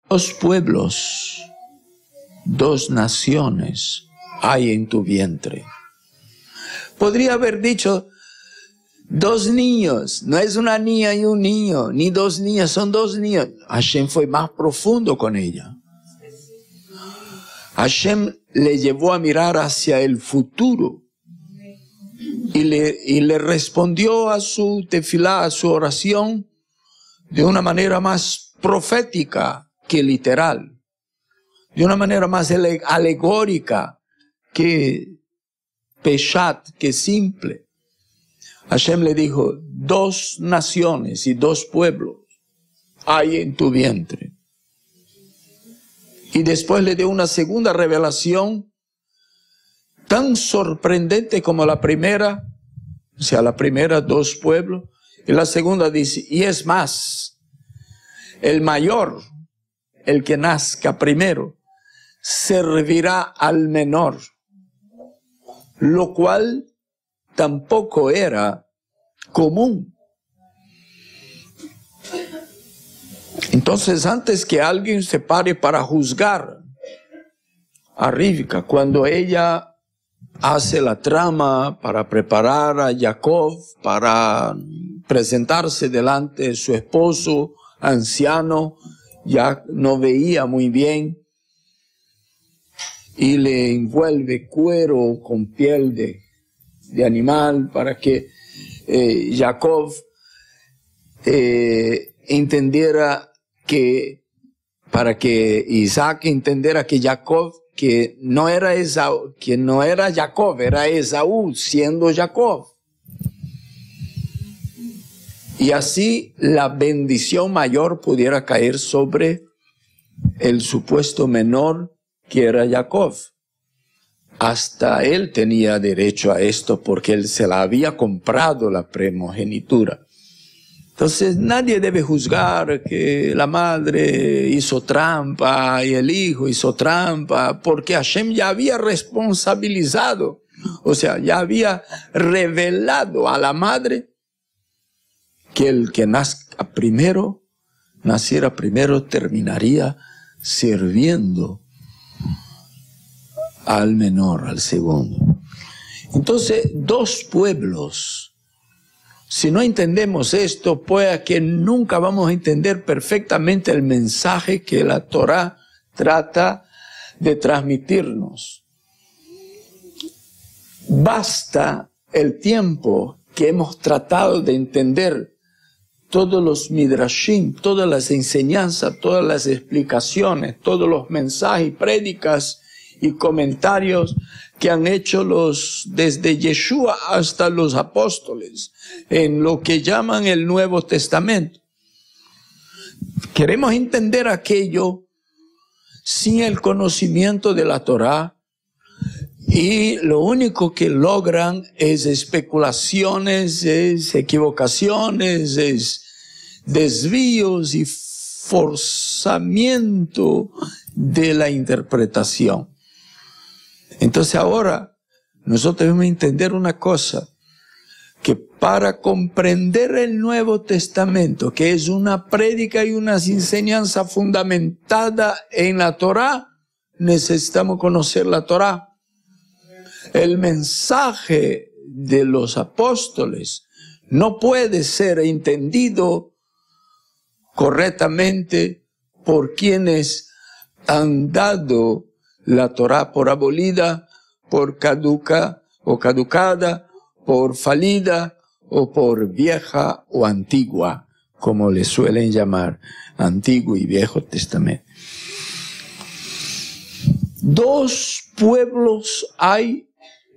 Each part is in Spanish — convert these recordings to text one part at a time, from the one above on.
dos pueblos, dos naciones hay en tu vientre. Podría haber dicho dos niños, no es una niña y un niño, ni dos niñas, son dos niños. Hashem fue más profundo con ella. Hashem le llevó a mirar hacia el futuro y le respondió a su tefilá, a su oración, de una manera más profética que literal, de una manera más alegórica que peshat, que simple. Hashem le dijo, dos naciones y dos pueblos hay en tu vientre. Y después le dio una segunda revelación tan sorprendente como la primera, o sea, la primera dos pueblos, y la segunda dice, y es más, el mayor, el que nazca primero, servirá al menor, lo cual tampoco era común. Entonces, antes que alguien se pare para juzgar a Rivka, cuando ella hace la trama para preparar a Jacob para presentarse delante de su esposo anciano, ya no veía muy bien, y le envuelve cuero con piel de animal para que Jacob entendiera que, para que Isaac entendiera que Jacob, que no era Esaú, que no era Jacob, era Esaú siendo Jacob. Y así la bendición mayor pudiera caer sobre el supuesto menor que era Jacob. Hasta él tenía derecho a esto porque él se la había comprado la primogenitura. Entonces nadie debe juzgar que la madre hizo trampa y el hijo hizo trampa, porque Hashem ya había responsabilizado, o sea, ya había revelado a la madre que el que naciera primero, terminaría sirviendo al menor, al segundo. Entonces, dos pueblos. Si no entendemos esto, puede que nunca vamos a entender perfectamente el mensaje que la Torá trata de transmitirnos. Basta el tiempo que hemos tratado de entender todos los midrashim, todas las enseñanzas, todas las explicaciones, todos los mensajes, prédicas y comentarios que han hecho desde Yeshua hasta los apóstoles, en lo que llaman el Nuevo Testamento. Queremos entender aquello sin el conocimiento de la Torá, y lo único que logran es especulaciones, es equivocaciones, es desvíos y forzamiento de la interpretación. Entonces ahora nosotros debemos entender una cosa, que para comprender el Nuevo Testamento, que es una prédica y una enseñanza fundamentada en la Torá, necesitamos conocer la Torá. El mensaje de los apóstoles no puede ser entendido correctamente por quienes han dado la Torá por abolida, por caduca o caducada, por falida o por vieja o antigua, como le suelen llamar, Antiguo y Viejo Testamento. Dos pueblos hay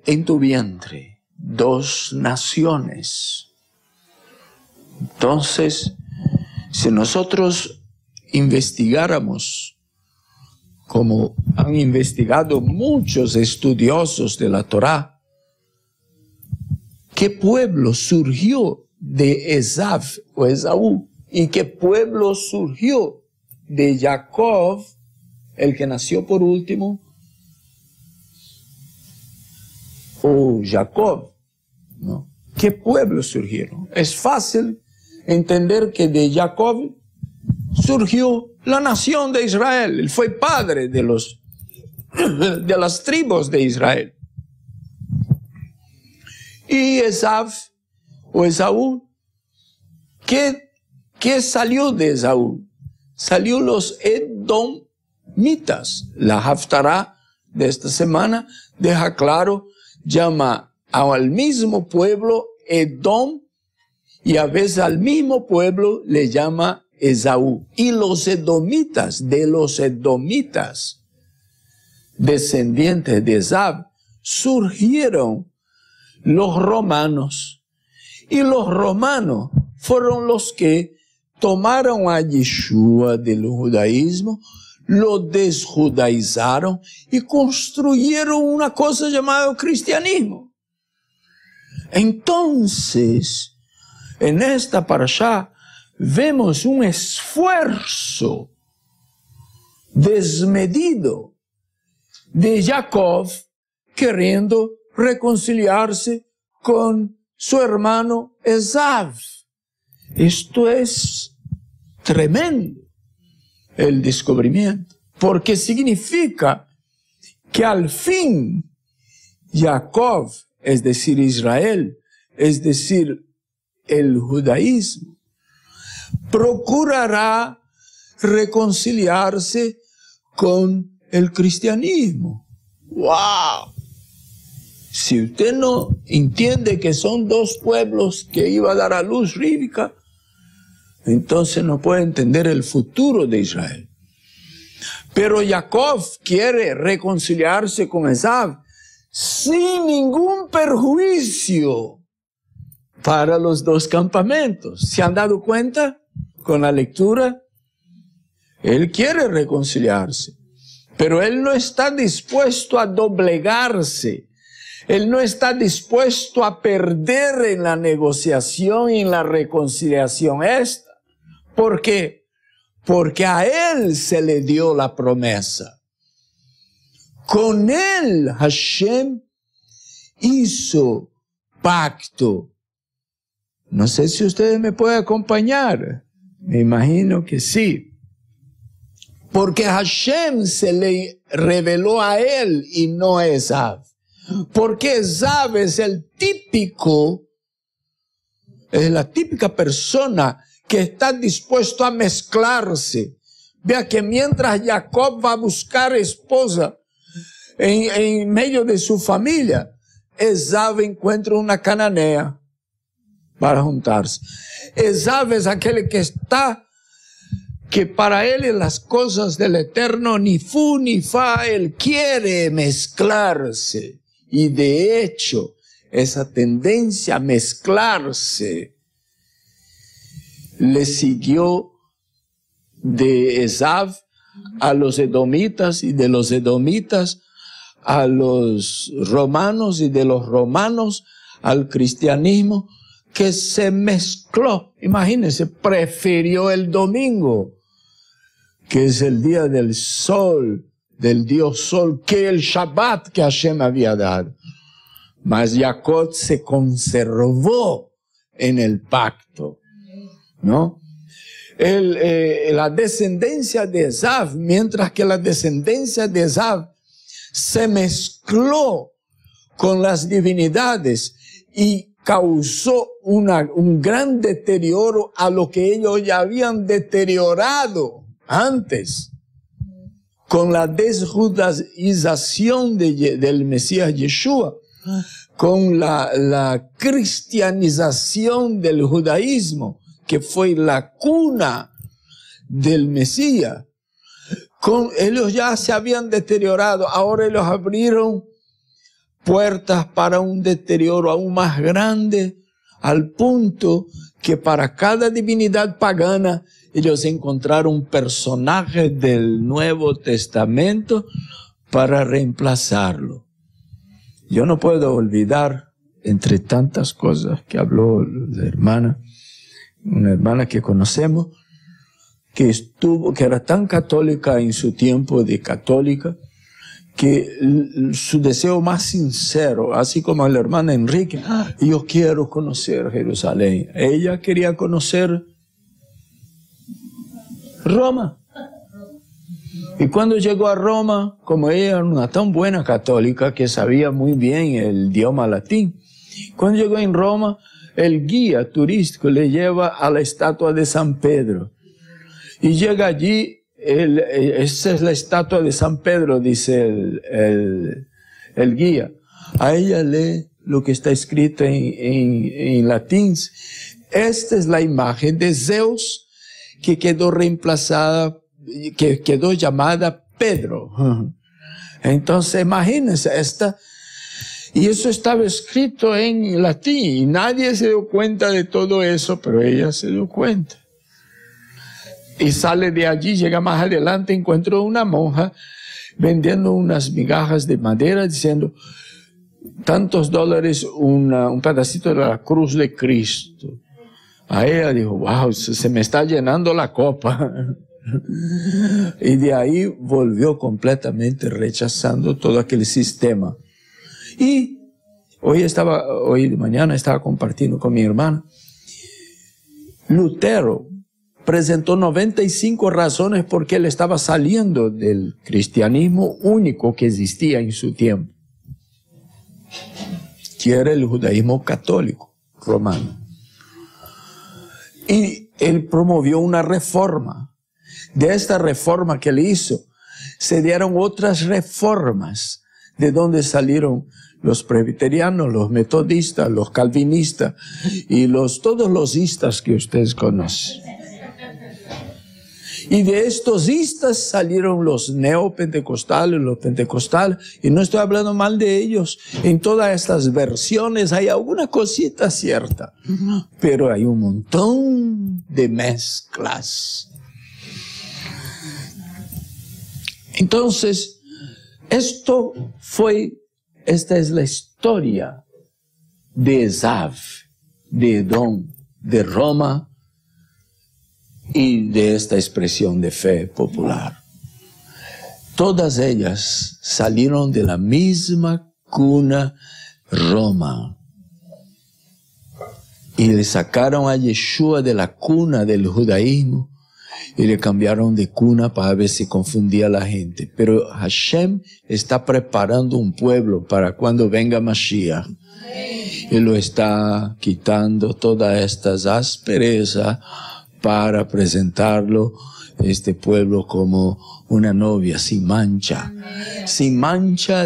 en tu vientre, dos naciones. Entonces, si nosotros investigáramos, como han investigado muchos estudiosos de la Torá, ¿qué pueblo surgió de Esav o Esaú? ¿Y qué pueblo surgió de Jacob, el que nació por último? O Jacob, ¿no? ¿Qué pueblos surgieron? Es fácil entender que de Jacob surgió la nación de Israel. Él fue padre de las tribus de Israel. Y Esaú, ¿qué salió de Esaú? Salió los edomitas. La Haftará de esta semana deja claro, llama al mismo pueblo Edom, y a veces al mismo pueblo le llama Esaú. Y los edomitas, de los edomitas, descendientes de Esaú, surgieron los romanos. Y los romanos fueron los que tomaron a Yeshua del judaísmo, lo desjudaizaron y construyeron una cosa llamada cristianismo. Entonces, en esta parashá vemos un esfuerzo desmedido de Jacob queriendo reconciliarse con su hermano Esaú. Esto es tremendo, el descubrimiento, porque significa que al fin Jacob, es decir, Israel, es decir, el judaísmo, procurará reconciliarse con el cristianismo. ¡Wow! Si usted no entiende que son dos pueblos que iba a dar a luz Rivka, entonces no puede entender el futuro de Israel. Pero Jacob quiere reconciliarse con Esaú sin ningún perjuicio para los dos campamentos. ¿Se han dado cuenta con la lectura? Él quiere reconciliarse, pero él no está dispuesto a doblegarse. Él no está dispuesto a perder en la negociación y en la reconciliación esta. ¿Por qué? Porque a él se le dio la promesa. Con él Hashem hizo pacto. No sé si ustedes me pueden acompañar. Me imagino que sí. Porque Hashem se le reveló a él y no a Esaú. Porque Esaú es la típica persona que está dispuesto a mezclarse. Vea que mientras Jacob va a buscar esposa en medio de su familia, Esaú encuentra una cananea para juntarse. Esaú es aquel que para él en las cosas del Eterno ni fu ni fa, él quiere mezclarse. Y de hecho, esa tendencia a mezclarse le siguió de Esaú a los edomitas y de los edomitas a los romanos y de los romanos al cristianismo, que se mezcló. Imagínense, prefirió el domingo, que es el día del sol, del Dios Sol, que el Shabbat que Hashem había dado. Mas Jacob se conservó en el pacto, ¿no? La descendencia de Esaú, mientras que la descendencia de Esaú se mezcló con las divinidades y causó un gran deterioro a lo que ellos ya habían deteriorado antes. Con la desjudaización del Mesías Yeshua, con la cristianización del judaísmo, que fue la cuna del Mesías, ellos ya se habían deteriorado, ahora ellos abrieron puertas para un deterioro aún más grande, al punto que para cada divinidad pagana ellos encontraron un personaje del Nuevo Testamento para reemplazarlo. Yo no puedo olvidar, entre tantas cosas que habló la hermana, una hermana que conocemos, que era tan católica en su tiempo de católica, que su deseo más sincero, así como la hermana Enrique, yo quiero conocer Jerusalén. Ella quería conocer Roma. Y cuando llegó a Roma, como ella era una tan buena católica que sabía muy bien el idioma latín, cuando llegó en Roma, el guía turístico le lleva a la estatua de San Pedro. Y llega allí, esa es la estatua de San Pedro, dice el guía. A ella lee lo que está escrito en latín. Esta es la imagen de Zeus que quedó reemplazada, que quedó llamada Pedro. Entonces, imagínense y eso estaba escrito en latín, y nadie se dio cuenta de todo eso, pero ella se dio cuenta. Y sale de allí, llega más adelante, encuentra una monja vendiendo unas migajas de madera, diciendo, tantos dólares un pedacito de la cruz de Cristo. A ella dijo, wow, se me está llenando la copa. Y de ahí volvió completamente rechazando todo aquel sistema. Y hoy de mañana estaba compartiendo con mi hermana. Lutero presentó 95 razones por qué él estaba saliendo del cristianismo único que existía en su tiempo, que era el judaísmo católico romano. Y él promovió una reforma. De esta reforma que él hizo, se dieron otras reformas, de donde salieron los presbiterianos, los metodistas, los calvinistas y todos los istas que ustedes conocen. Y de estos istas salieron los neopentecostales, los pentecostales, y no estoy hablando mal de ellos. En todas estas versiones hay alguna cosita cierta, pero hay un montón de mezclas. Entonces, esta es la historia de Esav, de Edom, de Roma, y de esta expresión de fe popular. Todas ellas salieron de la misma cuna, Roma. Y le sacaron a Yeshua de la cuna del judaísmo y le cambiaron de cuna para ver si confundía a la gente. Pero Hashem está preparando un pueblo para cuando venga Mashiach. Y lo está quitando todas estas asperezas para presentarlo, este pueblo, como una novia sin mancha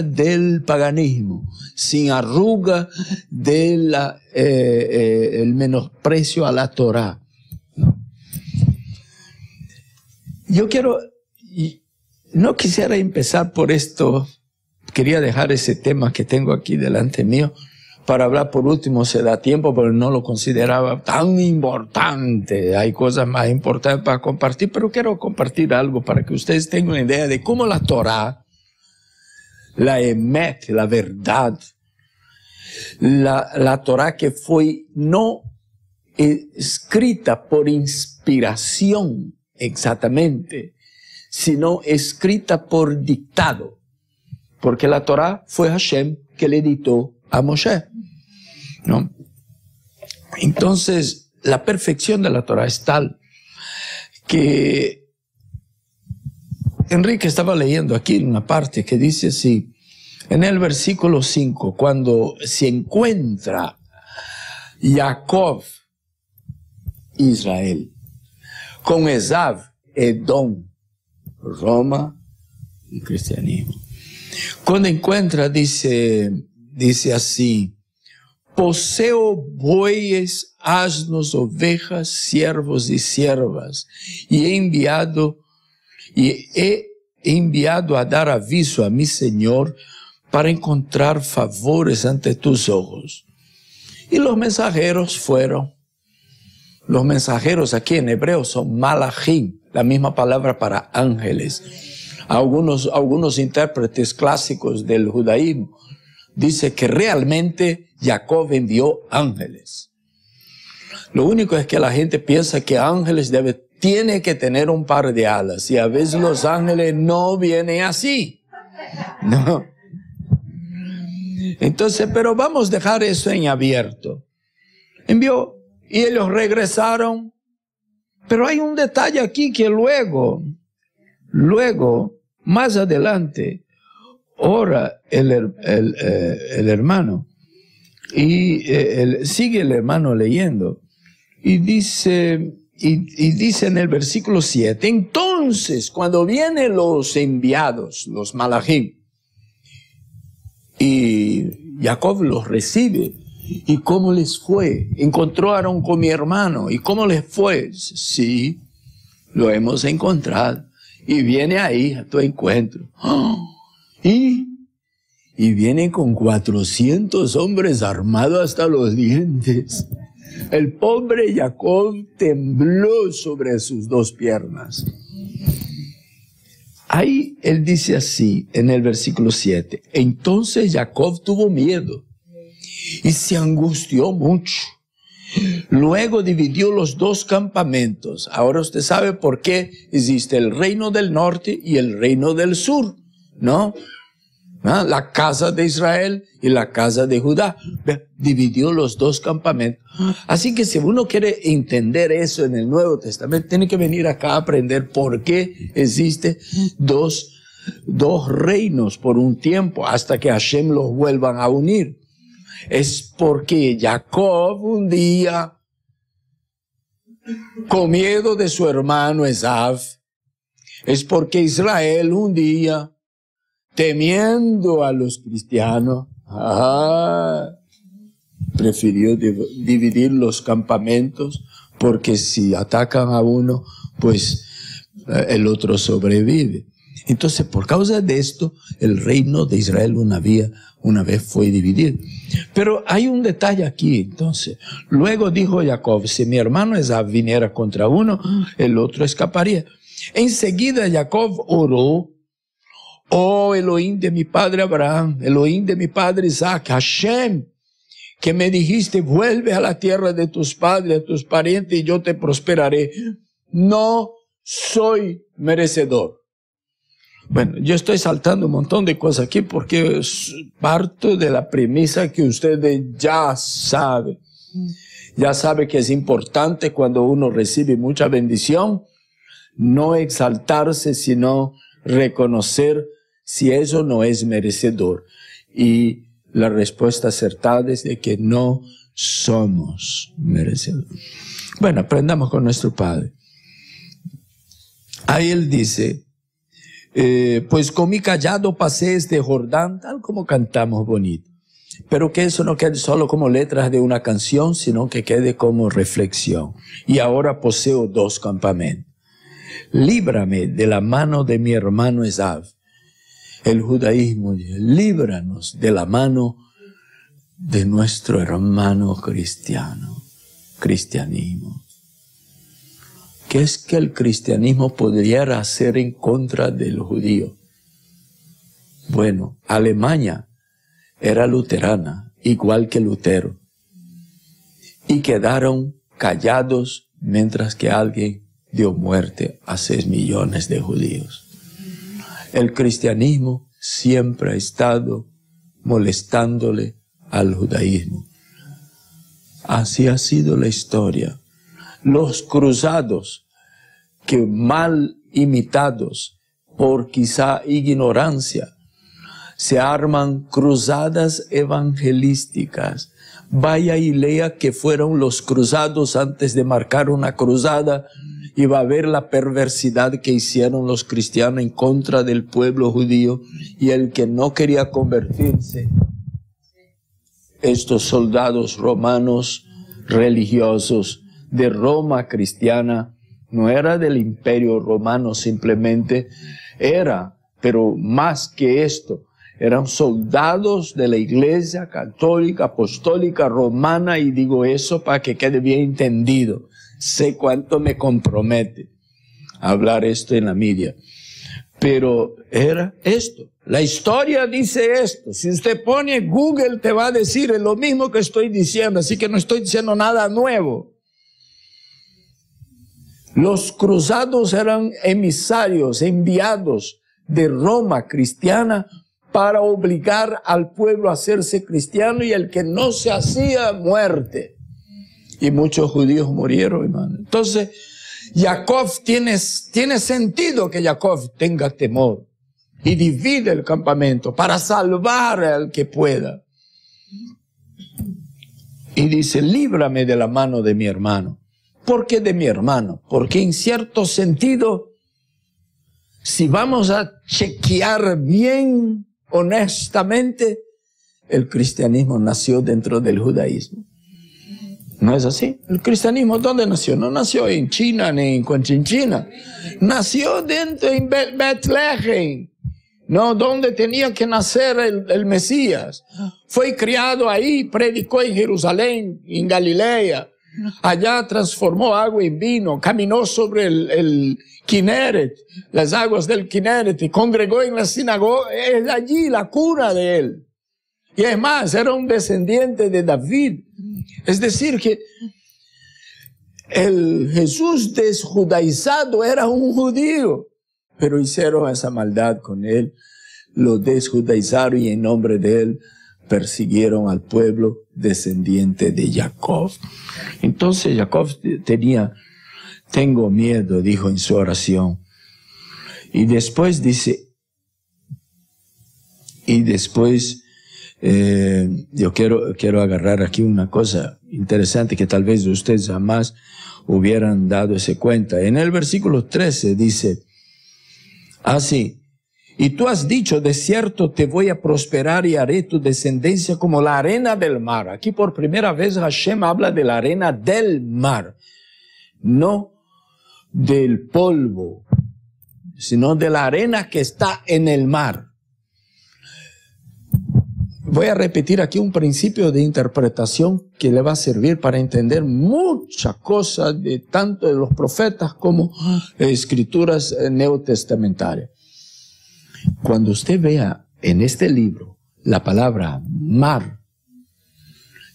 del paganismo, sin arruga el menosprecio a la Torah. No quisiera empezar por esto, quería dejar ese tema que tengo aquí delante mío, para hablar por último, se da tiempo, pero no lo consideraba tan importante. Hay cosas más importantes para compartir, pero quiero compartir algo para que ustedes tengan una idea de cómo la Torah, la Emet, la verdad, la Torah que fue no escrita por inspiración exactamente, sino escrita por dictado, porque la Torah fue Hashem que le dictó a Moshe, ¿no? Entonces, la perfección de la Torah es tal que Enrique estaba leyendo aquí una parte que dice así, en el versículo 5, cuando se encuentra Jacob, Israel, con Esav, Edom, Roma y cristianismo. Cuando encuentra, dice así, poseo bueyes, asnos, ovejas, siervos y siervas, y he enviado a dar aviso a mi Señor para encontrar favores ante tus ojos. Y los mensajeros aquí en hebreo son malachim, la misma palabra para ángeles. Algunos intérpretes clásicos del judaísmo dice que realmente Jacob envió ángeles. Lo único es que la gente piensa que ángeles tiene que tener un par de alas, y a veces los ángeles no vienen así. No. Entonces, pero vamos a dejar eso en abierto. Envió, y ellos regresaron Pero hay un detalle aquí que luego, más adelante, ora el hermano. Y sigue el hermano leyendo. Y dice en el versículo 7, entonces, cuando vienen los enviados, los malachim, y Jacob los recibe, ¿y cómo les fue? Encontraron con mi hermano, ¿y cómo les fue? Sí, lo hemos encontrado. Y viene ahí a tu encuentro. Y vienen con 400 hombres armados hasta los dientes. El pobre Jacob tembló sobre sus dos piernas. Ahí él dice así en el versículo 7. Entonces Jacob tuvo miedo y se angustió mucho. Luego dividió los dos campamentos. Ahora usted sabe por qué existe el reino del norte y el reino del sur, ¿no? La casa de Israel y la casa de Judá. Dividió los dos campamentos. Así que si uno quiere entender eso en el Nuevo Testamento, tiene que venir acá a aprender por qué existe dos reinos por un tiempo hasta que Hashem los vuelvan a unir. Es porque Jacob un día, con miedo de su hermano Esav, es porque Israel un día, temiendo a los cristianos, prefirió dividir los campamentos, porque si atacan a uno, pues el otro sobrevive. Entonces, por causa de esto, el reino de Israel una vez fue dividido. Pero hay un detalle aquí, entonces. Luego dijo Jacob, si mi hermano Esav viniera contra uno, el otro escaparía. Enseguida Jacob oró: oh Elohim de mi padre Abraham, Elohim de mi padre Isaac, Hashem, que me dijiste, vuelve a la tierra de tus padres, a tus parientes, y yo te prosperaré. No soy merecedor. Bueno, yo estoy saltando un montón de cosas aquí porque parto de la premisa que ustedes ya saben. Ya sabe que es importante cuando uno recibe mucha bendición, no exaltarse, sino reconocer si eso no es merecedor. Y la respuesta acertada es de que no somos merecedores. Bueno, aprendamos con nuestro Padre. Ahí él dice, pues con mi callado pasé este Jordán, tal como cantamos bonito. Pero que eso no quede solo como letras de una canción, sino que quede como reflexión. Y ahora poseo dos campamentos. Líbrame de la mano de mi hermano Esav. El judaísmo dice, líbranos de la mano de nuestro hermano cristianismo. ¿Qué es que el cristianismo podría hacer en contra del judío? Bueno, Alemania era luterana, igual que Lutero. Y quedaron callados mientras que alguien dio muerte a 6 millones de judíos. El cristianismo siempre ha estado molestándole al judaísmo. Así ha sido la historia. Los cruzados, que mal imitados por quizá ignorancia, se arman cruzadas evangelísticas. Vaya y lea que fueron los cruzados antes de marcar una cruzada y va a ver la perversidad que hicieron los cristianos en contra del pueblo judío y el que no quería convertirse. Estos soldados romanos religiosos de Roma cristiana, no era del imperio romano simplemente, pero más que esto, eran soldados de la iglesia católica, apostólica, romana, y digo eso para que quede bien entendido. Sé cuánto me compromete hablar esto en la media. Pero era esto. La historia dice esto. Si usted pone Google te va a decir lo mismo que estoy diciendo, así que no estoy diciendo nada nuevo. Los cruzados eran emisarios, enviados de Roma cristiana para obligar al pueblo a hacerse cristiano, y el que no se hacía, muerte. Y muchos judíos murieron, hermano. Entonces, Jacob tiene sentido que Jacob tenga temor y divide el campamento para salvar al que pueda. Y dice, líbrame de la mano de mi hermano. ¿Por qué de mi hermano? Porque en cierto sentido, si vamos a chequear bien, honestamente, el cristianismo nació dentro del judaísmo. ¿No es así? El cristianismo, ¿dónde nació? No nació en China ni en Conchinchina. Nació dentro en Betlehem, ¿no? Donde tenía que nacer el Mesías. Fue criado ahí, predicó en Jerusalén, en Galilea. Allá transformó agua en vino, caminó sobre el Kineret, las aguas del Kineret, y congregó en la sinagoga. Es allí la cuna de él. Y es más, era un descendiente de David. Es decir, que el Jesús desjudaizado era un judío, pero hicieron esa maldad con él, lo desjudaizaron y en nombre de él persiguieron al pueblo descendiente de Jacob. Entonces Jacob tengo miedo, dijo en su oración. Y después dice, yo quiero agarrar aquí una cosa interesante que tal vez ustedes jamás hubieran dado ese cuenta. En el versículo 13 dice, así, y tú has dicho, de cierto te voy a prosperar y haré tu descendencia como la arena del mar. Aquí por primera vez Hashem habla de la arena del mar, no del polvo, sino de la arena que está en el mar. Voy a repetir aquí un principio de interpretación que le va a servir para entender muchas cosas de tanto de los profetas como escrituras neotestamentarias. Cuando usted vea en este libro la palabra mar,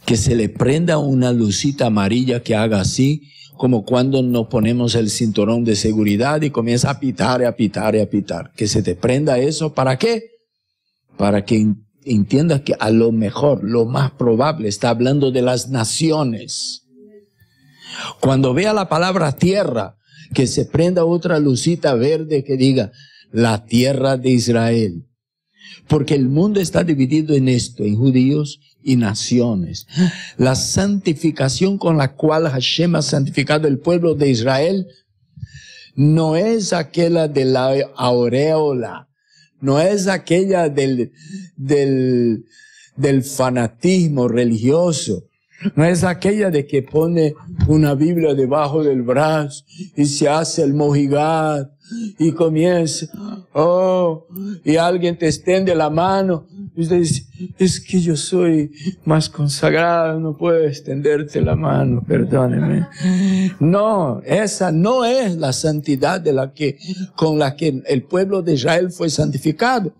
que se le prenda una lucita amarilla que haga así, como cuando nos ponemos el cinturón de seguridad y comienza a pitar y a pitar y a pitar. Que se te prenda eso, ¿para qué? Para que entiendas que a lo mejor, lo más probable, está hablando de las naciones. Cuando vea la palabra tierra, que se prenda otra lucita verde que diga la tierra de Israel. Porque el mundo está dividido en esto, en judíos y naciones. La santificación con la cual Hashem ha santificado el pueblo de Israel no es aquella de la aureola, no es aquella del fanatismo religioso, no es aquella de que pone una Biblia debajo del brazo y se hace el mojigat y comienza, y alguien te extiende la mano y usted dice, es que yo soy más consagrado, no puedo extenderte la mano, perdóneme. No, esa no es la santidad con la que el pueblo de Israel fue santificado.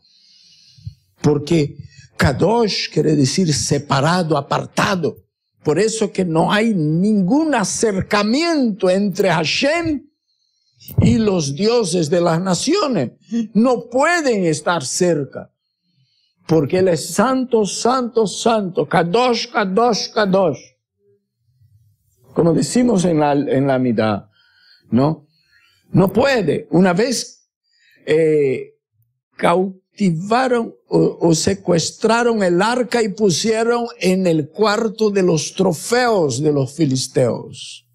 Porque Kadosh quiere decir separado, apartado. Por eso que no hay ningún acercamiento entre Hashem y los dioses de las naciones. No pueden estar cerca. Porque Él es santo, santo, santo. Kadosh, Kadosh, Kadosh. Como decimos en la Midá, ¿no? No puede. Una vez cautivaron o secuestraron el arca y pusieron en el cuarto de los trofeos de los filisteos.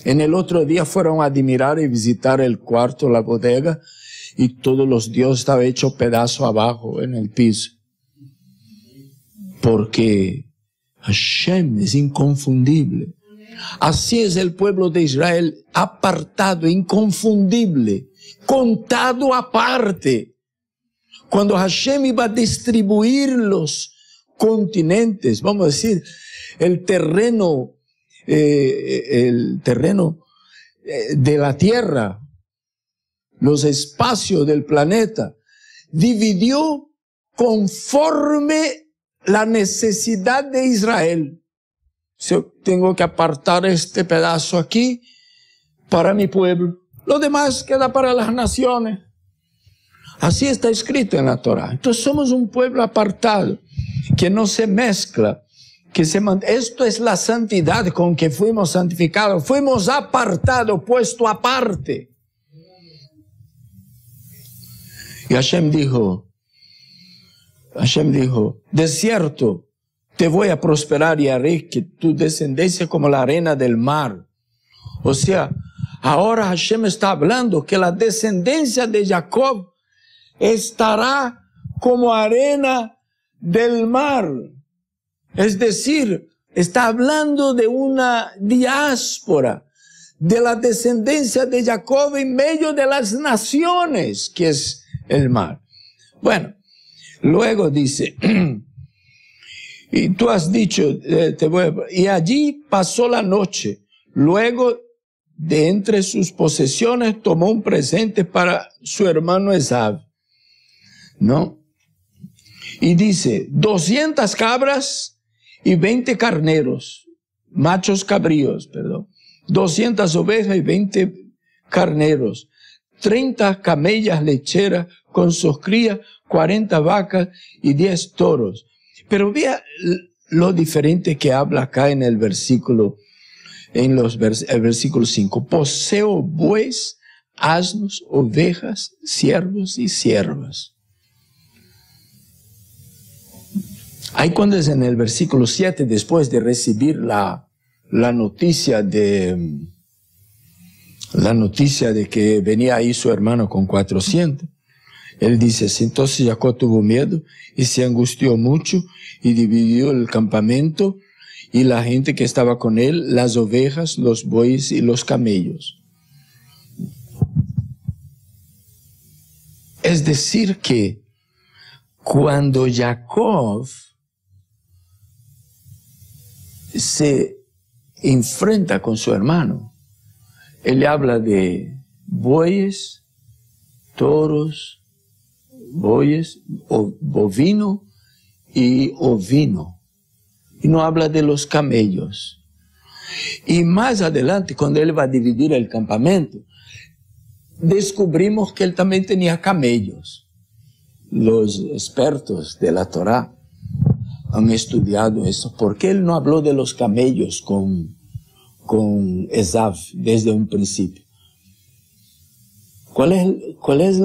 En el otro día fueron a admirar y visitar el cuarto, la bodega, y todos los dioses estaban hechos pedazo abajo en el piso. Porque Hashem es inconfundible. Así es el pueblo de Israel, apartado, inconfundible, contado aparte. Cuando Hashem iba a distribuir los continentes, vamos a decir, el terreno de la tierra, los espacios del planeta, dividió conforme la necesidad de Israel. Yo tengo que apartar este pedazo aquí para mi pueblo. Lo demás queda para las naciones. Así está escrito en la Torah. Entonces somos un pueblo apartado, que no se mezcla, Esto es la santidad con que fuimos santificados. Fuimos apartados, puesto aparte. Y Hashem dijo, de cierto, te voy a prosperar y haré que tu descendencia como la arena del mar. O sea, ahora Hashem está hablando que la descendencia de Jacob estará como arena del mar. Es decir, está hablando de una diáspora, de la descendencia de Jacob en medio de las naciones, que es el mar. Bueno, luego dice, y tú has dicho, y allí pasó la noche. Luego, de entre sus posesiones, tomó un presente para su hermano Esaú, ¿no? Y dice, 200 cabras y 20 carneros, machos cabríos, 200 ovejas y 20 carneros, 30 camellas lecheras con sus crías, 40 vacas y 10 toros. Pero vea lo diferente que habla acá en el versículo, el versículo 5. Poseo bueyes, asnos, ovejas, siervos y siervas. Ahí cuando es en el versículo 7, después de recibir la noticia de que venía ahí su hermano con 400, él dice, entonces Jacob tuvo miedo y se angustió mucho y dividió el campamento y la gente que estaba con él, las ovejas, los bueyes y los camellos. Es decir que cuando Jacob se enfrenta con su hermano, él le habla de bueyes, toros, bueyes, bovino y ovino. Y no habla de los camellos. Y más adelante, cuando él va a dividir el campamento, descubrimos que él también tenía camellos. Los expertos de la Torá han estudiado eso. ¿Por qué él no habló de los camellos con Esaú desde un principio? ¿Cuál es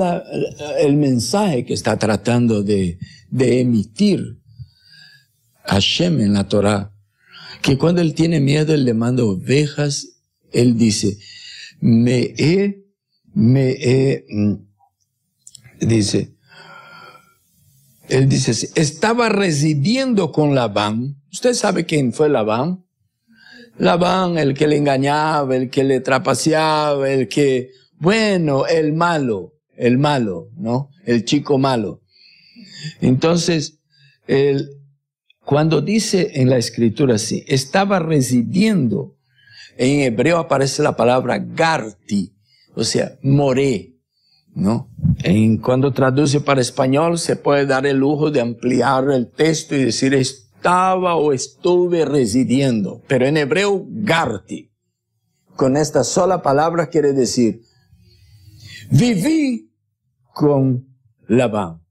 el mensaje que está tratando de emitir Hashem en la Torá? Que cuando él tiene miedo, él le manda ovejas. Él dice, él dice, estaba residiendo con Labán. ¿Usted sabe quién fue Labán? Labán, el que le engañaba, el que le trapaceaba, el malo, ¿no? El chico malo. Entonces, cuando dice en la escritura así, estaba residiendo, en hebreo aparece la palabra garti, o sea, moré. ¿No? Cuando traduce para español se puede dar el lujo de ampliar el texto y decir estaba o estuve residiendo, pero en hebreo garti, con esta sola palabra quiere decir viví con Labán.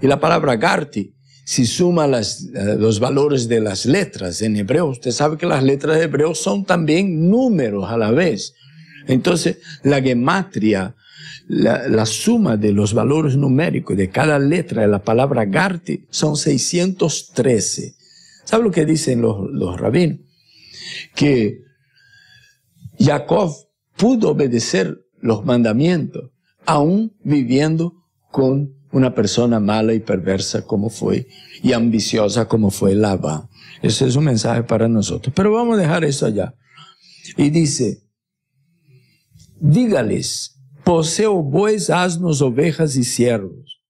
Y la palabra garti, si suma los valores de las letras en hebreo, usted sabe que las letras de hebreo son también números a la vez. Entonces la gematria, la suma de los valores numéricos de cada letra de la palabra Garti son 613. ¿Sabe lo que dicen los rabinos? Que Jacob pudo obedecer los mandamientos aún viviendo con una persona mala y perversa como fue, y ambiciosa como fue Labán. Ese es un mensaje para nosotros. Pero vamos a dejar eso allá. Y dice, dígales, poseo bueyes, asnos, ovejas y siervos.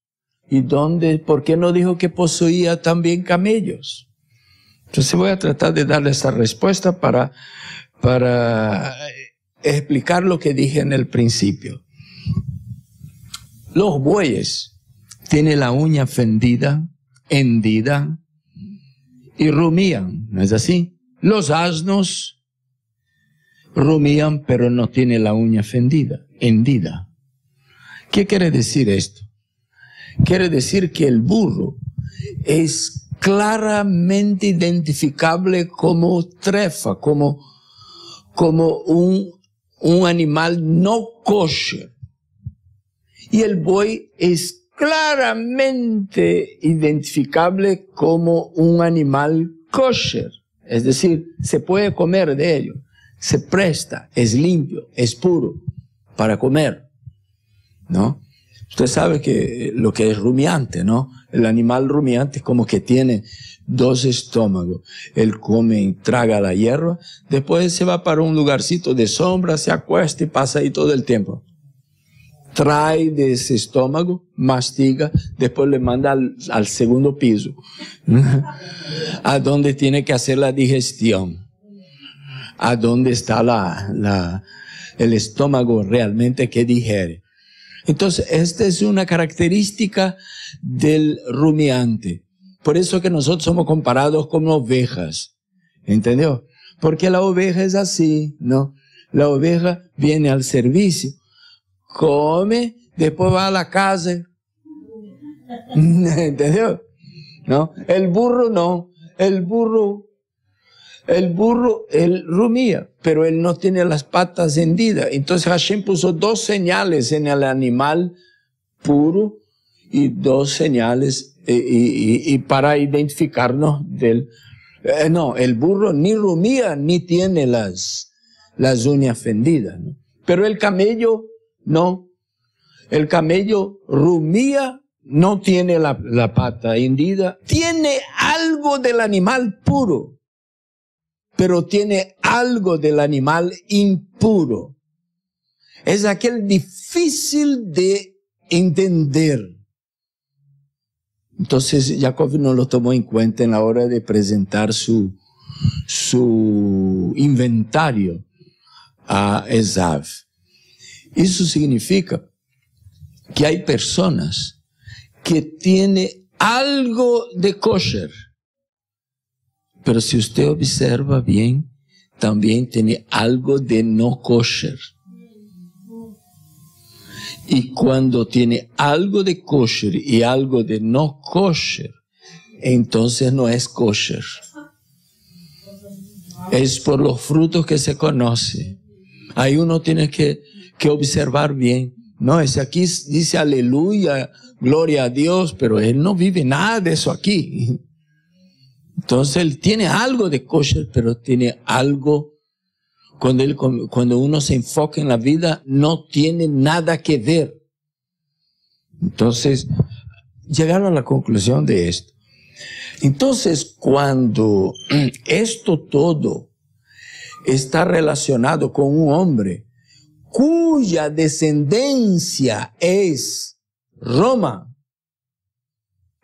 ¿Y dónde? ¿Por qué no dijo que poseía también camellos? Entonces voy a tratar de darle esa respuesta para explicar lo que dije en el principio. Los bueyes tienen la uña fendida, hendida y rumían, ¿no es así? Los asnos rumían, pero no tienen la uña fendida, hendida. ¿Qué quiere decir esto? Quiere decir que el burro es claramente identificable como trefa, como un animal no kosher. Y el buey es claramente identificable como un animal kosher. Es decir, se puede comer de ello, se presta, es limpio, es puro para comer, ¿no? Usted sabe que lo que es rumiante, ¿no? El animal rumiante es como que tiene dos estómagos. Él come y traga la hierba, después se va para un lugarcito de sombra, se acuesta y pasa ahí todo el tiempo. Trae de ese estómago, mastiga, después le manda al segundo piso, a donde tiene que hacer la digestión, a donde está el estómago realmente que digiere. Entonces, esta es una característica del rumiante. Por eso que nosotros somos comparados con ovejas. ¿Entendió? Porque la oveja es así, ¿no? La oveja viene al servicio, come, después va a la casa. ¿Entendió? ¿No? El burro no. El burro, él rumía, pero él no tiene las patas hendidas. Entonces Hashem puso dos señales en el animal puro y dos señales y para identificarnos del... no, el burro ni rumía ni tiene las uñas fendidas, ¿no? Pero el camello no. El camello rumía, no tiene la pata hendida. Tiene algo del animal puro, pero tiene algo del animal impuro. Es aquel difícil de entender. Entonces Jacob no lo tomó en cuenta en la hora de presentar su inventario a Esav. Eso significa que hay personas que tienen algo de kosher, pero si usted observa bien, también tiene algo de no kosher. Y cuando tiene algo de kosher y algo de no kosher, entonces no es kosher. Es por los frutos que se conoce. Ahí uno tiene que observar bien. No, ese aquí dice aleluya, gloria a Dios, pero él no vive nada de eso aquí. Entonces él tiene algo de kosher, pero tiene algo, cuando uno se enfoca en la vida, no tiene nada que ver. Entonces, llegaron a la conclusión de esto. Entonces, cuando esto todo está relacionado con un hombre cuya descendencia es Roma,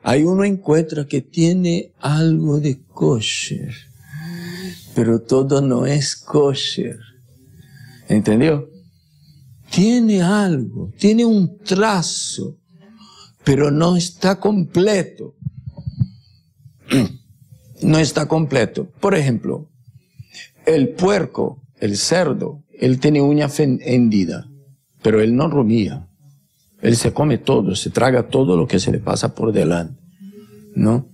ahí uno encuentra que tiene algo de kosher, pero todo no es kosher. ¿Entendió? Tiene algo, tiene un trazo, pero no está completo. No está completo. Por ejemplo, el puerco, el cerdo, él tiene uña hendida, pero él no rumía. Él se come todo, se traga todo lo que se le pasa por delante, ¿no?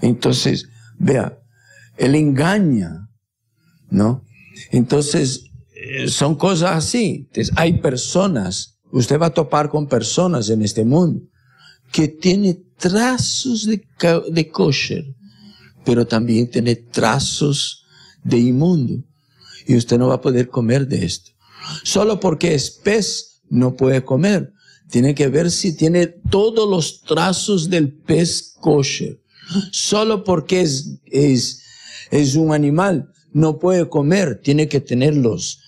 Entonces, vea, él engaña, ¿no? Entonces, son cosas así. Entonces, hay personas, usted va a topar con personas en este mundo que tiene trazos de kosher, pero también tiene trazos de inmundo. Y usted no va a poder comer de esto. Solo porque es pez, no puede comer. Tiene que ver si tiene todos los trazos del pez kosher. Solo porque es un animal, no puede comer. Tiene que tener los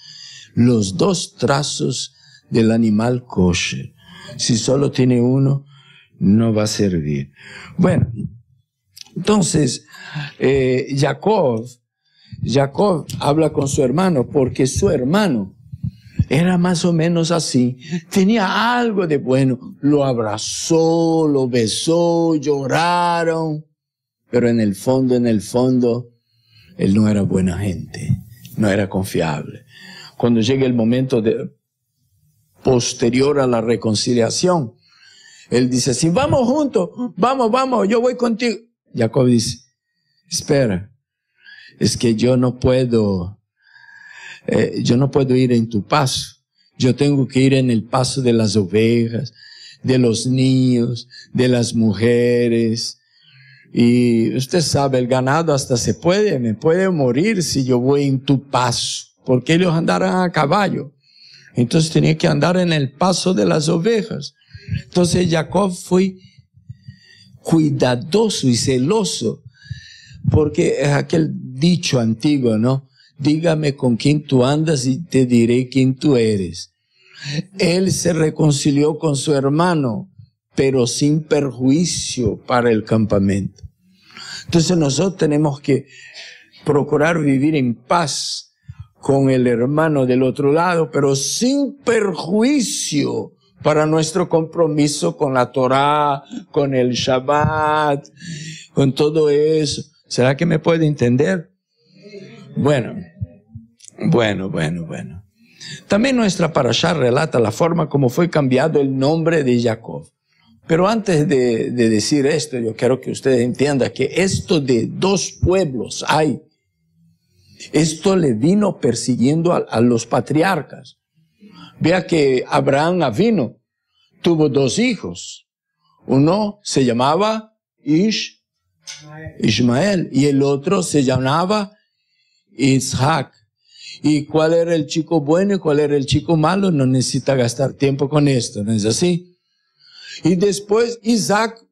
dos trazos del animal kosher. Si solo tiene uno, no va a servir. Bueno, entonces, Jacob habla con su hermano porque su hermano era más o menos así. Tenía algo de bueno. Lo abrazó, lo besó, lloraron. Pero en el fondo, él no era buena gente. No era confiable. Cuando llegue el momento posterior a la reconciliación, él dice, si vamos juntos, vamos, yo voy contigo. Jacob dice, espera, es que yo no puedo ir en tu paso. Yo tengo que ir en el paso de las ovejas, de los niños, de las mujeres. Y usted sabe, el ganado hasta me puede morir si yo voy en tu paso, porque ellos andarán a caballo. Entonces tenía que andar en el paso de las ovejas. Entonces Jacob fue cuidadoso y celoso, porque es aquel dicho antiguo, ¿no? Dígame con quién tú andas y te diré quién tú eres. Él se reconcilió con su hermano, pero sin perjuicio para el campamento. Entonces nosotros tenemos que procurar vivir en paz con el hermano del otro lado, pero sin perjuicio para nuestro compromiso con la Torá, con el Shabbat, con todo eso. ¿Será que me puede entender? Bueno. También nuestra parashá relata la forma como fue cambiado el nombre de Jacob. Pero antes de decir esto, yo quiero que ustedes entiendan que esto de dos pueblos hay. Esto le vino persiguiendo a los patriarcas. Vea que Abraham Avino tuvo dos hijos. Uno se llamaba Ismael y el otro se llamaba Isaac. ¿Y cuál era el chico bueno y cuál era el chico malo? No necesita gastar tiempo con esto, ¿no es así? Y después Isaac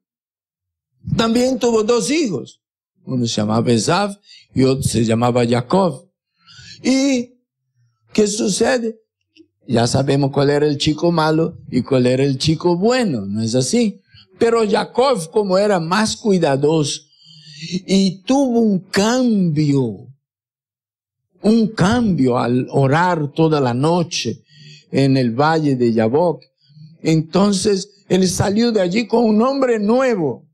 también tuvo dos hijos. Uno se llamaba Esav y otro se llamaba Jacob. ¿Y qué sucede? Ya sabemos cuál era el chico malo y cuál era el chico bueno, ¿no es así? Pero Jacob, como era más cuidadoso y tuvo un cambio al orar toda la noche en el valle de Yabok, entonces él salió de allí con un nombre nuevo.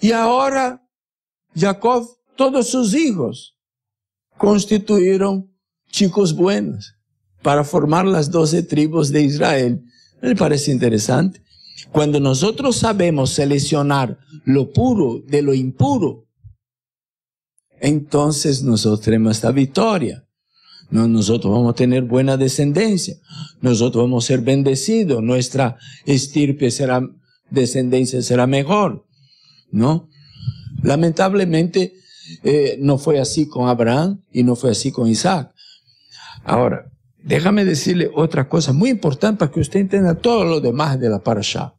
Y ahora Jacob, todos sus hijos, constituyeron chicos buenos para formar las 12 tribus de Israel. ¿Me parece interesante? Cuando nosotros sabemos seleccionar lo puro de lo impuro, entonces nosotros tenemos esta victoria. Nosotros vamos a tener buena descendencia. Nosotros vamos a ser bendecidos. Nuestra descendencia será mejor, ¿no? Lamentablemente, no fue así con Abraham y no fue así con Isaac. Ahora, déjame decirle otra cosa muy importante para que usted entienda todo lo demás de la parashá.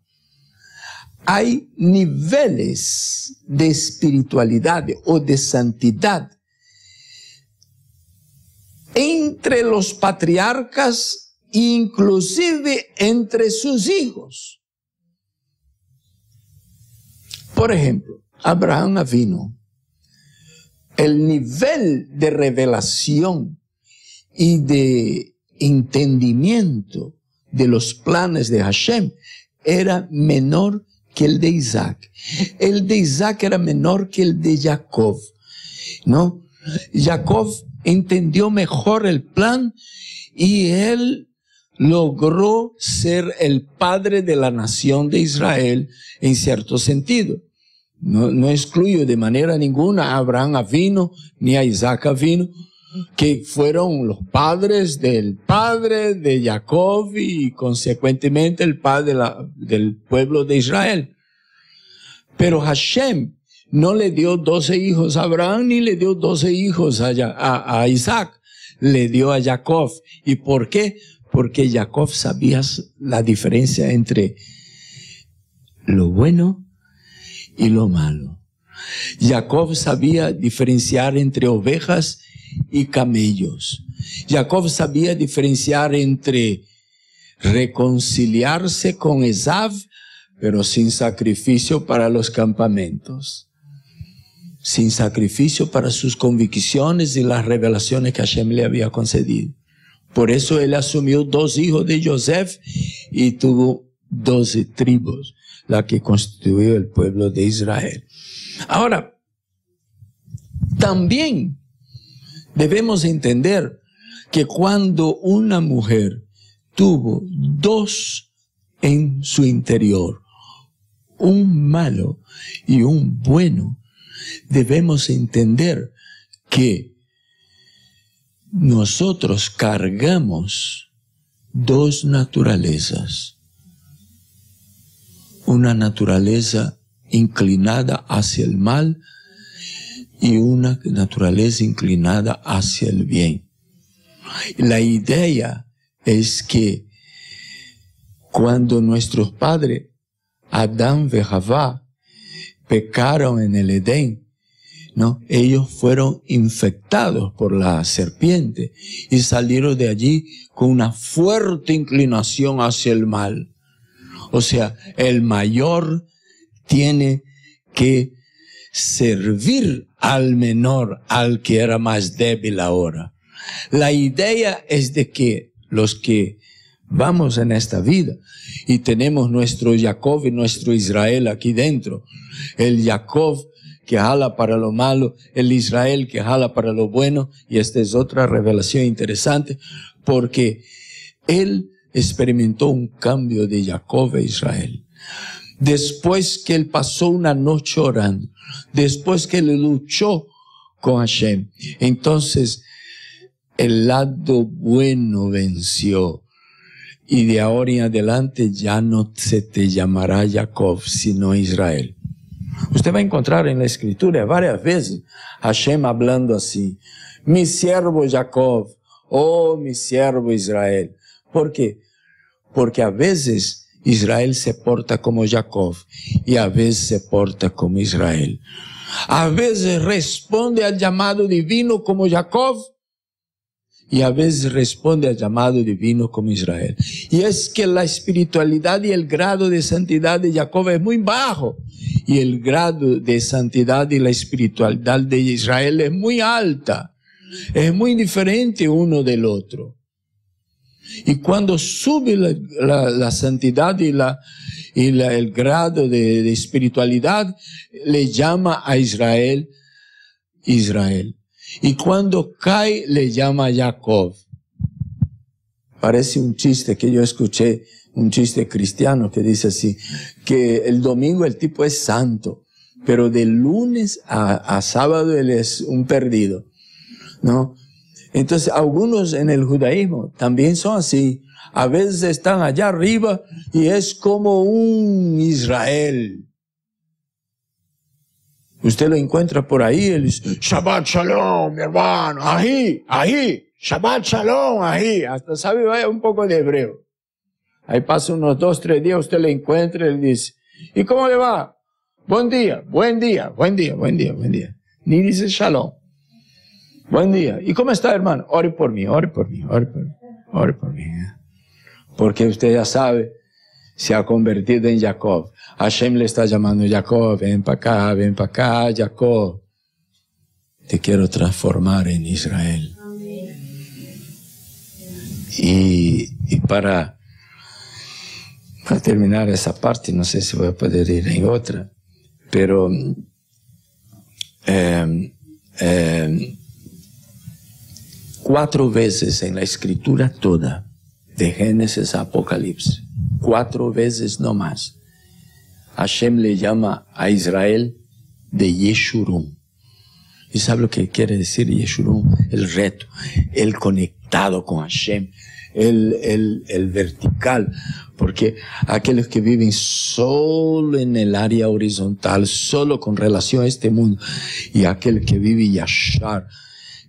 Hay niveles de espiritualidad o de santidad entre los patriarcas, inclusive entre sus hijos. Por ejemplo, Abraham Avino, el nivel de revelación y de entendimiento de los planes de Hashem era menor que el de Isaac. El de Isaac era menor que el de Jacob, ¿no? Jacob entendió mejor el plan y él logró ser el padre de la nación de Israel en cierto sentido. No excluyo de manera ninguna a Abraham Avino ni a Isaac Avino, que fueron los padres del padre de Jacob y consecuentemente el padre del pueblo de Israel. Pero Hashem no le dio 12 hijos a Abraham ni le dio 12 hijos a Isaac, le dio a Jacob. ¿Y por qué? Porque Jacob sabía la diferencia entre lo bueno y lo malo. Jacob sabía diferenciar entre ovejas y camellos. Jacob sabía diferenciar entre reconciliarse con Esav, pero sin sacrificio para los campamentos, sin sacrificio para sus convicciones y las revelaciones que Hashem le había concedido. Por eso él asumió 2 hijos de Joseph y tuvo 12 tribus, la que constituyó el pueblo de Israel. Ahora, también debemos entender que cuando una mujer tuvo 2 en su interior, un malo y un bueno, debemos entender que nosotros cargamos dos naturalezas. Una naturaleza inclinada hacia el mal y una naturaleza inclinada hacia el bien. La idea es que cuando nuestros padres, Adán y Javá, pecaron en el Edén, ¿no? Ellos fueron infectados por la serpiente y salieron de allí con una fuerte inclinación hacia el mal. O sea, el mayor tiene que servir al menor, al que era más débil ahora. La idea es de que los que vamos en esta vida y tenemos nuestro Jacob y nuestro Israel aquí dentro, el Jacob que jala para lo malo, el Israel que jala para lo bueno, y esta es otra revelación interesante, porque él experimentó un cambio de Jacob a Israel. Después que él pasó una noche orando, después que él luchó con Hashem, entonces el lado bueno venció. Y de ahora en adelante ya no se te llamará Jacob, sino Israel. Usted va a encontrar en la Escritura varias veces Hashem hablando así: mi siervo Jacob, oh mi siervo Israel. ¿Por qué? Porque a veces Israel se porta como Jacob y a veces se porta como Israel. A veces responde al llamado divino como Jacob y a veces responde al llamado divino como Israel. Y es que la espiritualidad y el grado de santidad de Jacob es muy bajo, y el grado de santidad y la espiritualidad de Israel es muy alta. Es muy diferente uno del otro. Y cuando sube la santidad y el grado de espiritualidad, le llama a Israel, Israel. Y cuando cae, le llama a Jacob. Parece un chiste que yo escuché, un chiste cristiano que dice así, que el domingo el tipo es santo, pero de lunes a sábado él es un perdido, ¿no? Entonces, algunos en el judaísmo también son así. A veces están allá arriba y es como un Israel. Usted lo encuentra por ahí, él dice, Shabbat Shalom, mi hermano, ahí, Shabbat Shalom, ahí. Hasta sabe vaya un poco de hebreo. Ahí pasa unos 2, 3 días, usted le encuentra y él dice, ¿y cómo le va? Buen día, buen día, buen día, buen día, buen día. Ni dice Shalom. Buen día. ¿Y cómo está, hermano? Ore por mí, ore por mí, ore por mí, ore por mí. Porque usted ya sabe, se ha convertido en Jacob. Hashem le está llamando Jacob, ven para acá, Jacob. Te quiero transformar en Israel. Y para terminar esa parte, no sé si voy a poder ir en otra, pero 4 veces en la Escritura toda, de Génesis a Apocalipsis, 4 veces no más, Hashem le llama a Israel de Yeshurun. ¿Y sabe lo que quiere decir Yeshurun? El reto, el conectado con Hashem, el vertical, porque aquellos que viven solo en el área horizontal, solo con relación a este mundo, y aquel que vive yashar,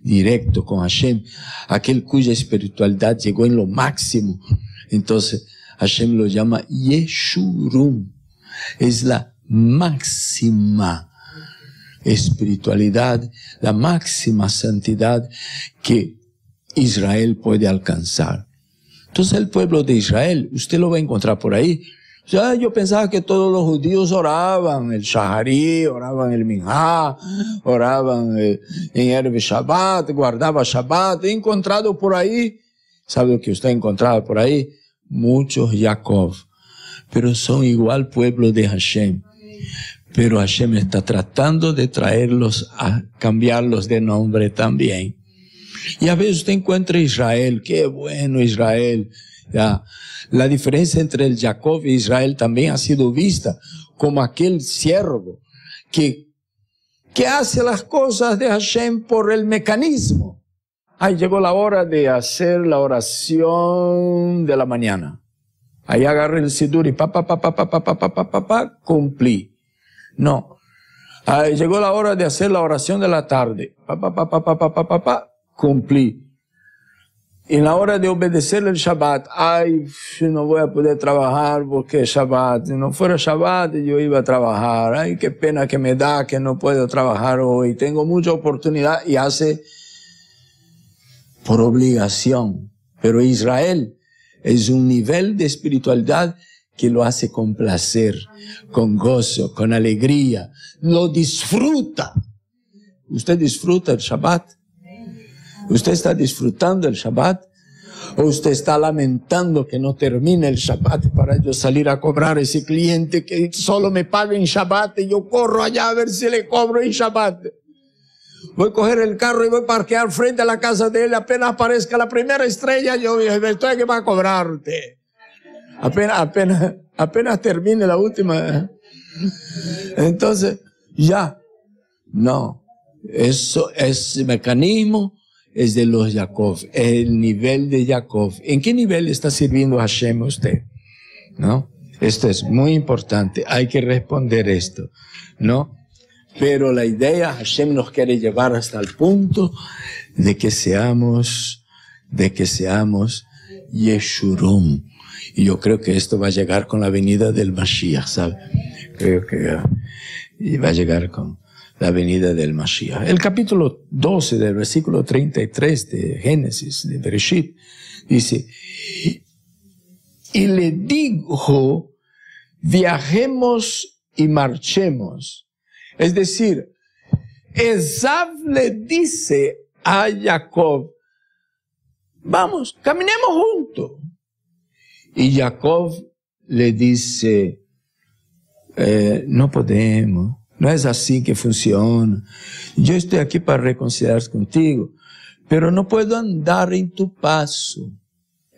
directo con Hashem, aquel cuya espiritualidad llegó en lo máximo, entonces Hashem lo llama Yeshurun. Es la máxima espiritualidad, la máxima santidad que Israel puede alcanzar. Entonces el pueblo de Israel, usted lo va a encontrar por ahí. Ya yo pensaba que todos los judíos oraban el Shaharí, oraban el Minhá, oraban en Erev Shabbat, guardaban Shabbat. He encontrado por ahí, ¿sabe lo que usted ha encontrado por ahí? Muchos Jacob, pero son igual pueblo de Hashem. Pero Hashem está tratando de traerlos a cambiarlos de nombre también. Y a veces usted encuentra Israel, qué bueno Israel, Ya. La diferencia entre el Jacob e Israel también ha sido vista como aquel siervo que hace las cosas de Hashem por el mecanismo. Ahí llegó la hora de hacer la oración de la mañana. Ahí agarré el sidur y cumplí. No. Ahí llegó la hora de hacer la oración de la tarde. Cumplí. Y en la hora de obedecer el Shabbat, ay, no voy a poder trabajar porque es Shabbat. Si no fuera Shabbat, yo iba a trabajar. Ay, qué pena que me da que no puedo trabajar hoy. Tengo mucha oportunidad y hace por obligación. Pero Israel es un nivel de espiritualidad que lo hace con placer, con gozo, con alegría. Lo disfruta. ¿Usted disfruta el Shabbat? ¿Usted está disfrutando el Shabbat? ¿O usted está lamentando que no termine el Shabbat para yo salir a cobrar a ese cliente que solo me paga en Shabbat y yo corro allá a ver si le cobro en Shabbat? Voy a coger el carro y voy a parquear frente a la casa de él. Apenas aparezca la primera estrella, yo estoy que va a cobrarte. Apenas termine la última. Entonces, ya. No. Eso, ese mecanismo es de los Jacob, el nivel de Jacob. ¿En qué nivel está sirviendo Hashem usted? ¿No? Esto es muy importante, hay que responder esto, ¿no? Pero la idea, Hashem nos quiere llevar hasta el punto de que seamos Yeshurum. Y yo creo que esto va a llegar con la venida del Mashiach, ¿sabe? Creo que va a llegar con la venida del Mashiach. El capítulo 12 del versículo 33 de Génesis, de Bereshit, dice, y le dijo, viajemos y marchemos. Es decir, Esav le dice a Jacob, vamos, caminemos juntos. Y Jacob le dice, no podemos. No es así que funciona. Yo estoy aquí para reconciliarse contigo, pero no puedo andar en tu paso.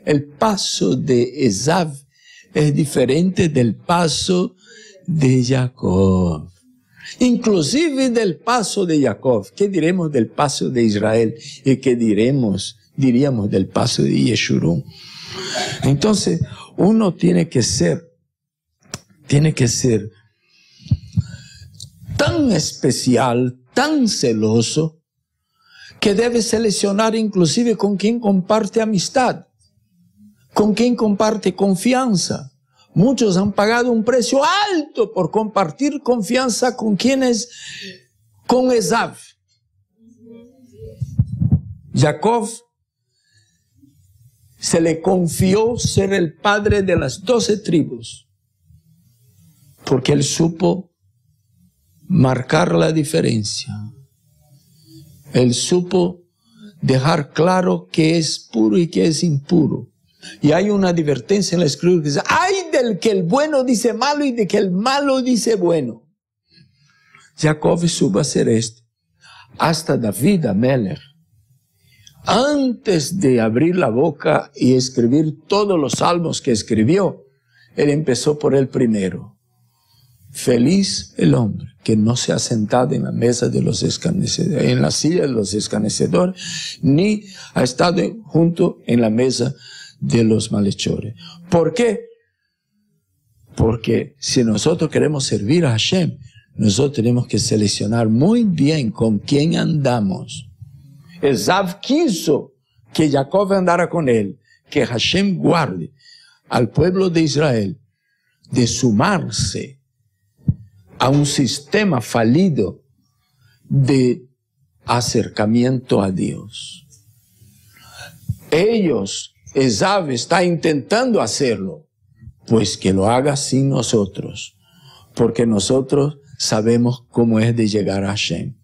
El paso de Esav es diferente del paso de Jacob. Inclusive del paso de Jacob. ¿Qué diremos del paso de Israel? ¿Y qué diríamos del paso de Yeshurun? Entonces, uno tiene que ser tan especial, tan celoso, que debe seleccionar inclusive con quien comparte amistad, con quien comparte confianza. Muchos han pagado un precio alto por compartir confianza con quienes, con Esav. Jacob se le confió ser el padre de las 12 tribus, porque él supo marcar la diferencia. Él supo dejar claro qué es puro y qué es impuro. Y hay una advertencia en la escritura que dice, ¡ay del que el bueno dice malo y de que el malo dice bueno! Jacob supo hacer esto. Hasta David Amelech, antes de abrir la boca y escribir todos los salmos que escribió, él empezó por el primero. Feliz el hombre que no se ha sentado en la mesa de los escarnecedores, en la silla de los escarnecedores, ni ha estado junto en la mesa de los malhechores. ¿Por qué? Porque si nosotros queremos servir a Hashem, nosotros tenemos que seleccionar muy bien con quién andamos. Esav quiso que Jacob andara con él, que Hashem guarde al pueblo de Israel de sumarse a un sistema falido de acercamiento a Dios. Esav está intentando hacerlo, pues que lo haga sin nosotros, porque nosotros sabemos cómo es de llegar a Hashem.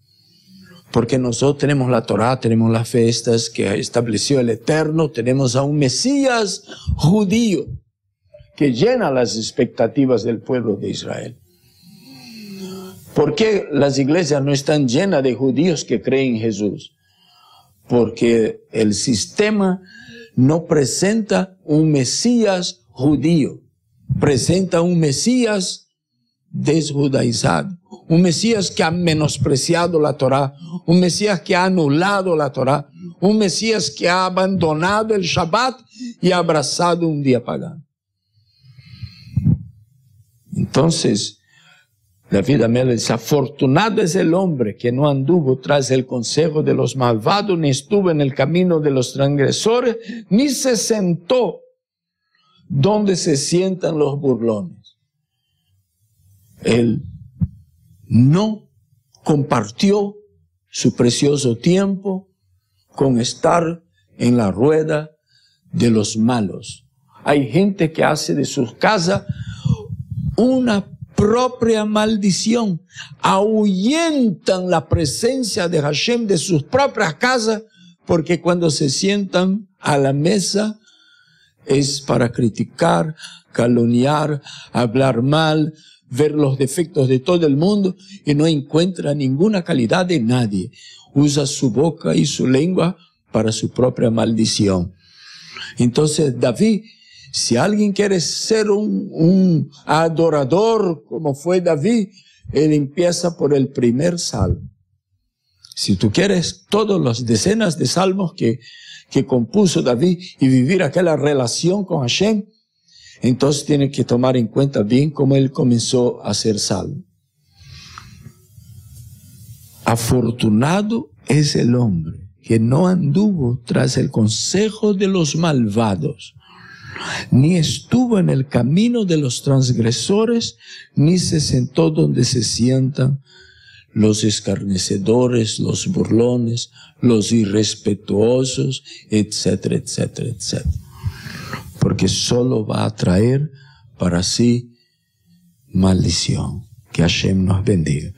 Porque nosotros tenemos la Torá, tenemos las fiestas que estableció el Eterno, tenemos a un Mesías judío que llena las expectativas del pueblo de Israel. ¿Por qué las iglesias no están llenas de judíos que creen en Jesús? Porque el sistema no presenta un Mesías judío, presenta un Mesías desjudaizado, un Mesías que ha menospreciado la Torá, un Mesías que ha anulado la Torá, un Mesías que ha abandonado el Shabbat y ha abrazado un día pagano. Entonces, David Amélez dice, afortunado es el hombre que no anduvo tras el consejo de los malvados, ni estuvo en el camino de los transgresores, ni se sentó donde se sientan los burlones. Él no compartió su precioso tiempo con estar en la rueda de los malos. Hay gente que hace de sus casas una propia maldición. Ahuyentan la presencia de Hashem de sus propias casas, porque cuando se sientan a la mesa es para criticar, calumniar, hablar mal, ver los defectos de todo el mundo y no encuentra ninguna calidad de nadie. Usa su boca y su lengua para su propia maldición. Entonces David, si alguien quiere ser un adorador como fue David, él empieza por el primer salmo. Si tú quieres todas las decenas de salmos que compuso David y vivir aquella relación con Hashem, entonces tiene que tomar en cuenta bien cómo él comenzó a hacer salmo. Afortunado es el hombre que no anduvo tras el consejo de los malvados, ni estuvo en el camino de los transgresores, ni se sentó donde se sientan los escarnecedores, los burlones, los irrespetuosos, etcétera, etcétera, etcétera. Porque solo va a traer para sí maldición. Que Hashem nos bendiga.